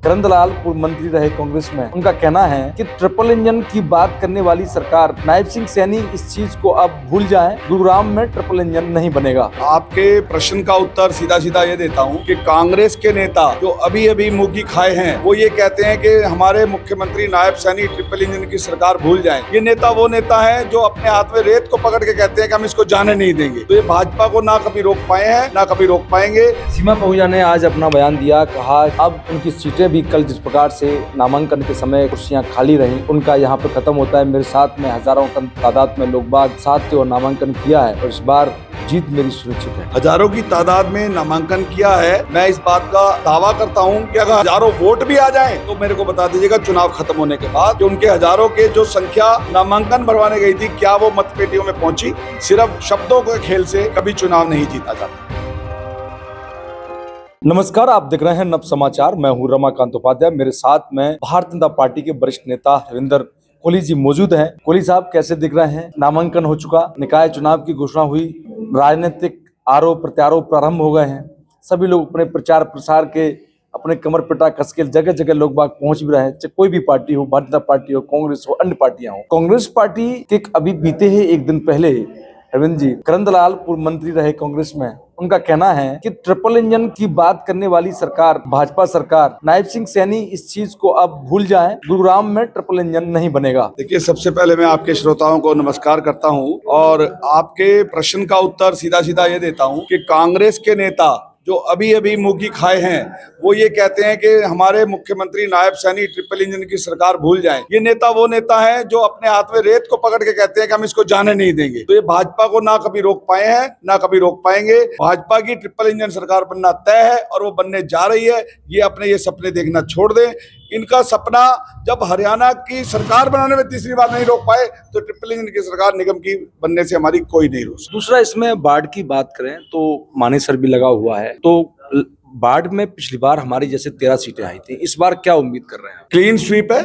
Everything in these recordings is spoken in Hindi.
करंदलाल पूर्व मंत्री रहे कांग्रेस में। उनका कहना है कि ट्रिपल इंजन की बात करने वाली सरकार नायब सिंह सैनी इस चीज को अब भूल जाएं। गुरुग्राम में ट्रिपल इंजन नहीं बनेगा। आपके प्रश्न का उत्तर सीधा सीधा ये देता हूँ कि कांग्रेस के नेता जो अभी अभी मुंह खाए हैं वो ये कहते हैं कि हमारे मुख्यमंत्री नायब सैनी ट्रिपल इंजन की सरकार भूल जाएं। ये नेता वो नेता है जो अपने हाथ में रेत को पकड़ के कहते हैं कि हम इसको जाने नहीं देंगे। तो ये भाजपा को ना कभी रोक पाए हैं ना कभी रोक पाएंगे। सीमा पहुंचा ने आज अपना बयान दिया, कहा अब उनकी सीटें भी कल जिस प्रकार से नामांकन के समय कुर्सियां खाली रही उनका यहाँ पे खत्म होता है। मेरे साथ में हजारों तादाद में लोग बाग साथ थे और नामांकन किया है और इस बार जीत मेरी सुनिश्चित है। हजारों की तादाद में नामांकन किया है। मैं इस बात का दावा करता हूं कि अगर हजारों वोट भी आ जाएं तो मेरे को बता दीजिएगा चुनाव खत्म होने के बाद उनके हजारों के जो संख्या नामांकन भरवाने गई थी क्या वो मतपेटियों में पहुंची। सिर्फ शब्दों के खेल से कभी चुनाव नहीं जीता जाता। नमस्कार, आप देख रहे हैं नव समाचार। मैं हूं रमाकांत उपाध्याय। मेरे साथ में भारतीय जनता पार्टी के वरिष्ठ नेता रविंद्र कोहली जी मौजूद हैं। कोहली साहब कैसे दिख रहे हैं? नामांकन हो चुका, निकाय चुनाव की घोषणा हुई, राजनीतिक आरोप प्रत्यारोप प्रारंभ हो गए हैं। सभी लोग अपने प्रचार प्रसार के अपने कमर पिटा कस के जगह जगह लोग बाग पहुंच भी रहे हैं। चाहे कोई भी पार्टी हो, भारतीय जनता पार्टी हो, कांग्रेस हो, अन्य पार्टियां हो। कांग्रेस पार्टी के अभी बीते ही एक दिन पहले रविंद्र जी करंदलाल पूर्व मंत्री रहे कांग्रेस में। उनका कहना है कि ट्रिपल इंजन की बात करने वाली सरकार भाजपा सरकार नायब सिंह सैनी इस चीज को अब भूल जाएं। गुरुग्राम में ट्रिपल इंजन नहीं बनेगा। देखिए, सबसे पहले मैं आपके श्रोताओं को नमस्कार करता हूं और आपके प्रश्न का उत्तर सीधा सीधा ये देता हूं कि कांग्रेस के नेता जो अभी अभी मुंह खाए हैं वो ये कहते हैं कि हमारे मुख्यमंत्री नायब सैनी ट्रिपल इंजन की सरकार भूल जाएं। ये नेता वो नेता है जो अपने हाथ में रेत को पकड़ के कहते हैं कि हम इसको जाने नहीं देंगे। तो ये भाजपा को ना कभी रोक पाए हैं ना कभी रोक पाएंगे। भाजपा की ट्रिपल इंजन सरकार बनना तय है और वो बनने जा रही है। ये अपने ये सपने देखना छोड़ दें। इनका सपना जब हरियाणा की सरकार बनाने में तीसरी बार नहीं रोक पाए तो ट्रिपल इंजन की सरकार निगम की बनने से हमारी कोई नहीं रोक। दूसरा, इसमें बाढ़ की बात करें तो मानेसर भी लगा हुआ है। तो बाढ़ में पिछली बार हमारी जैसे 13 सीटें आई थी, इस बार क्या उम्मीद कर रहे हैं? क्लीन स्वीप है,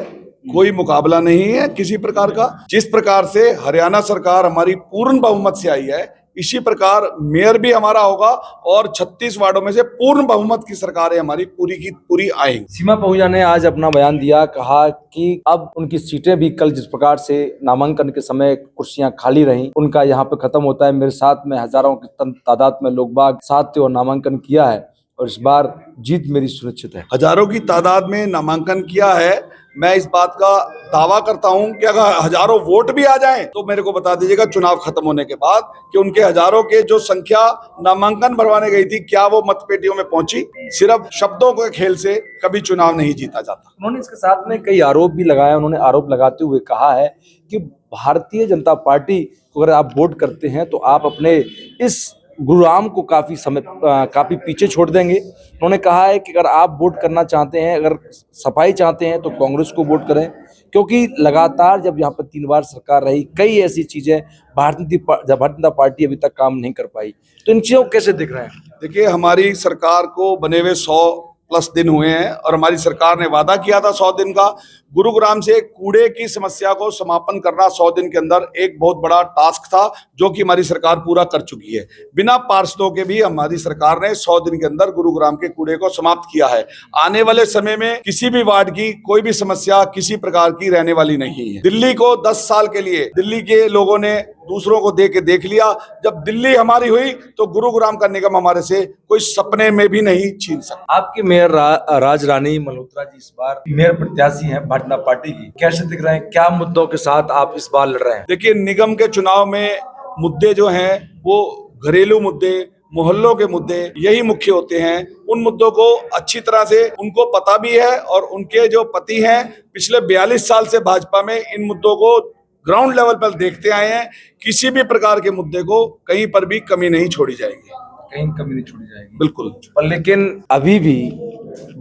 कोई मुकाबला नहीं है किसी प्रकार का। जिस प्रकार से हरियाणा सरकार हमारी पूर्ण बहुमत से आई है इसी प्रकार मेयर भी हमारा होगा और 36 वार्डों में से पूर्ण बहुमत की सरकार है हमारी पूरी की पूरी आएगी। सीमा पहुंचा ने आज अपना बयान दिया, कहा कि अब उनकी सीटें भी कल जिस प्रकार से नामांकन के समय कुर्सियां खाली रही उनका यहाँ पे खत्म होता है। मेरे साथ में हजारों की तादाद में लोग बाग साथ थे और नामांकन किया है और इस बार जीत मेरी सुनिश्चित है। हजारों की तादाद में नामांकन किया है। मैं इस बात का दावा करता हूं कि अगर हजारों वोट भी आ जाएं तो मेरे को बता दीजिएगा चुनाव खत्म होने के बाद कि उनके हजारों के जो संख्या नामांकन भरवाने गई थी क्या वो मतपेटियों में पहुंची। सिर्फ शब्दों के खेल से कभी चुनाव नहीं जीता जाता। उन्होंने इसके साथ में कई आरोप भी लगाए। उन्होंने आरोप लगाते हुए कहा है कि भारतीय जनता पार्टी को अगर आप वोट करते हैं तो आप अपने इस गुरुग्राम को काफी पीछे छोड़ देंगे। उन्होंने कहा है कि अगर आप वोट करना चाहते हैं, अगर सफाई चाहते हैं तो कांग्रेस को वोट करें, क्योंकि लगातार जब यहाँ पर 3 बार सरकार रही कई ऐसी चीजें भारतीय जनता पार्टी अभी तक काम नहीं कर पाई। तो इन चीजों को कैसे दिख रहे हैं? देखिए, हमारी सरकार को बने हुए 100+ दिन हुए हैं और हमारी सरकार ने वादा किया था 100 दिन का। गुरुग्राम से कूड़े की समस्या को समापन करना 100 दिन के अंदर एक बहुत बड़ा टास्क था जो कि हमारी सरकार पूरा कर चुकी है। बिना पार्षदों के भी हमारी सरकार ने 100 दिन के अंदर गुरुग्राम के कूड़े को समाप्त किया है। आने वाले समय में किसी भी वार्ड की कोई भी समस्या किसी प्रकार की रहने वाली नहीं है। दिल्ली को 10 साल के लिए दिल्ली के लोगों ने दूसरों को देख लिया। जब दिल्ली हमारी हुई तो गुरुग्राम का निगम हमारे से कोई सपने में भी नहीं छीन सकता। आपके मेयर राज रानी मल्होत्रा जी इस बार मेयर प्रत्याशी हैं भारतीय जनता पार्टी की, कैसे दिख रहे हैं? क्या मुद्दों के साथ आप इस बार लड़ रहे हैं? देखिए, निगम के चुनाव में मुद्दे जो हैं वो घरेलू मुद्दे, मोहल्लों के मुद्दे यही मुख्य होते हैं। उन मुद्दों को अच्छी तरह से उनको पता भी है और उनके जो पति हैं पिछले 42 साल से भाजपा में इन मुद्दों को ग्राउंड लेवल पर देखते आए हैं। किसी भी प्रकार के मुद्दे को कहीं पर भी कमी नहीं छोड़ी जाएगी। कहीं कमी नहीं छोड़ी जाएगी, बिल्कुल। पर लेकिन अभी भी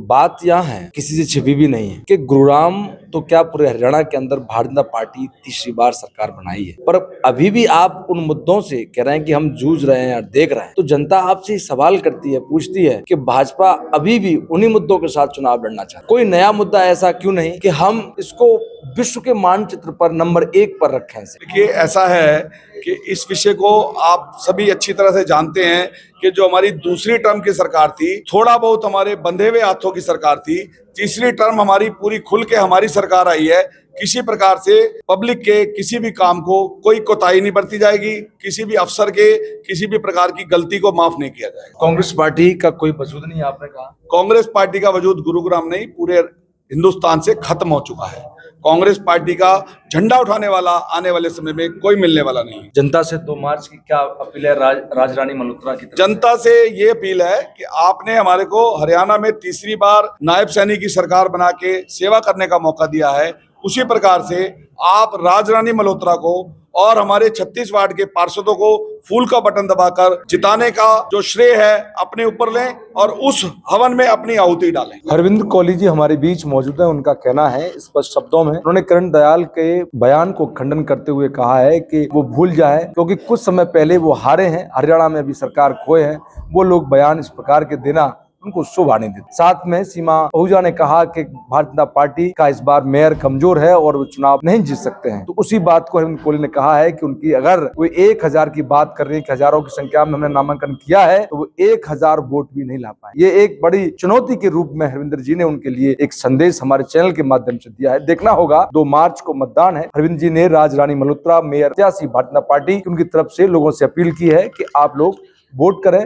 बात यहाँ है, किसी से छिपी भी नहीं है कि गुरुग्राम तो क्या पूरे हरियाणा के अंदर भारतीय जनता पार्टी तीसरी बार सरकार बनाई है, पर अभी भी आप उन मुद्दों से कह रहे हैं कि हम जूझ रहे हैं और देख रहे हैं। तो जनता आपसे सवाल करती है, पूछती है कि भाजपा अभी भी उन्हीं मुद्दों के साथ चुनाव लड़ना चाहती है। कोई नया मुद्दा ऐसा क्यों नहीं कि हम इसको विश्व के मानचित्र पर नंबर 1 पर रखें इसे? देखिए, ऐसा है कि इस विषय को आप सभी अच्छी तरह से जानते हैं कि जो हमारी दूसरी टर्म की सरकार थी, थोड़ा बहुत हमारे बंधे हुए हाथों की सरकार थी। तीसरी टर्म हमारी पूरी खुल के हमारी सरकार आई है। किसी प्रकार से पब्लिक के किसी भी काम को कोई कोताही नहीं बरती जाएगी, किसी भी अफसर के किसी भी प्रकार की गलती को माफ नहीं किया जाएगा। कांग्रेस पार्टी का कोई वजूद नहीं, आपने कहा। कांग्रेस पार्टी का वजूद गुरुग्राम नहीं, पूरे हिंदुस्तान से खत्म हो चुका है। कांग्रेस पार्टी का झंडा उठाने वाला आने वाले समय में कोई मिलने वाला नहीं है। जनता से 2 मार्च की क्या अपील है राजरानी मल्होत्रा की तरफ? जनता से ये अपील है कि आपने हमारे को हरियाणा में तीसरी बार नायब सैनी की सरकार बना के सेवा करने का मौका दिया है। उसी प्रकार से आप राजरानी मल्होत्रा को और हमारे 36 वार्ड के पार्षदों को फूल का बटन दबाकर जिताने का जो श्रेय है अपने ऊपर लें और उस हवन में अपनी आहुति डालें। हरविंदर कोहली जी हमारे बीच मौजूद हैं। उनका कहना है स्पष्ट शब्दों में, उन्होंने करण दयाल के बयान को खंडन करते हुए कहा है कि वो भूल जाए, क्योंकि कुछ समय पहले वो हारे हैं, हरियाणा में भी सरकार खोए हैं। वो लोग बयान इस प्रकार के देना उनको शोभा नहीं देते। साथ में सीमा आहूजा ने कहा कि भारतीय जनता पार्टी का इस बार मेयर कमजोर है और वो चुनाव नहीं जीत सकते हैं। तो उसी बात को हरविंदर कोहली ने कहा है कि उनकी अगर कोई 1000 की बात कर रही है कि हजारों की संख्या में हमने नामांकन किया है, तो वो 1000 वोट भी नहीं ला पाए। ये एक बड़ी चुनौती के रूप में हरविंदर जी ने उनके लिए एक संदेश हमारे चैनल के माध्यम से दिया है। देखना होगा, 2 मार्च को मतदान है। हरविंदर जी ने राजरानी मल्होत्रा मेयर प्रत्याशी भारतीय जनता पार्टी उनकी तरफ से लोगों से अपील की है कि आप लोग वोट करें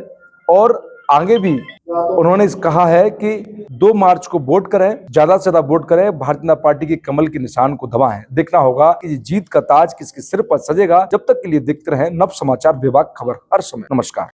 और आगे भी उन्होंने कहा है कि 2 मार्च को वोट करें, ज्यादा से ज्यादा वोट करें, भारतीय जनता पार्टी के कमल के निशान को दबाएं। देखना होगा कि जीत का ताज किसके सिर पर सजेगा। जब तक के लिए देखते रहें नव समाचार विभाग खबर हर समय। नमस्कार।